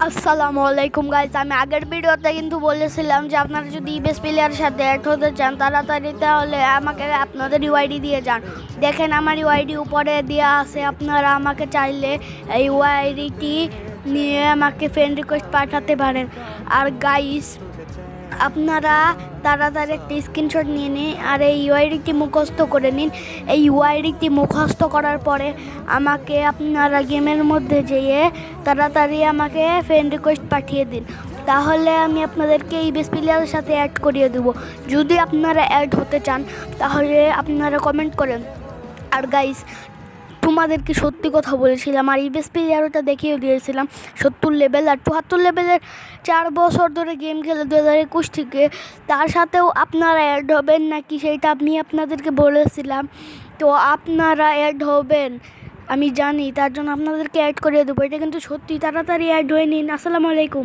আসসালামু আলাইকুম গাইস, আমি আগের ভিডিওতে কিন্তু বলেছিলাম যে আপনারা যদি ইবেস প্লেয়ারের সাথে অ্যাড হতে চান তাড়াতাড়ি, তাহলে আমাকে আপনাদের ইউআইডি দিয়ে যান। দেখেন আমার ইউআইডি উপরে দেওয়া আছে, আপনারা আমাকে চাইলে এই ইউআইডিটি নিয়ে আমাকে ফ্রেন্ড রিকোয়েস্ট পাঠাতে পারেন। আর গাইস, আপনারা তাড়াতাড়ি একটা স্ক্রিনশট নিয়ে নিন আর এই ইউআইডিটি মুখস্থ করে নিন। এই ইউআইডিটি মুখস্থ করার পরে আমাকে আপনারা গেমের মধ্যে যেয়ে তাড়াতাড়ি আমাকে ফ্রেন্ড রিকোয়েস্ট পাঠিয়ে দিন, তাহলে আমি আপনাদেরকে এই বেস প্লেয়ারের সাথে অ্যাড করিয়ে দেবো। যদি আপনারা অ্যাড হতে চান তাহলে আপনারা কমেন্ট করেন। আর গাইস, তোমাদেরকে সত্যি কথা বলেছিলাম, আর ইবেস প্লেয়ারটা দেখিয়ে দিয়েছিলাম 70 লেভেল আর 74 লেভেলের 4 বছর ধরে গেম খেলে 2021 থেকে। তার সাথেও আপনারা অ্যাড হবেন নাকি সেটা আমি আপনাদেরকে বলেছিলাম। তো আপনারা অ্যাড হবেন আমি জানি, তার জন্য আপনাদেরকে অ্যাড করে দেবো। এটা কিন্তু সত্যি, তাড়াতাড়ি অ্যাড হয়ে নিন। আসসালামু আলাইকুম।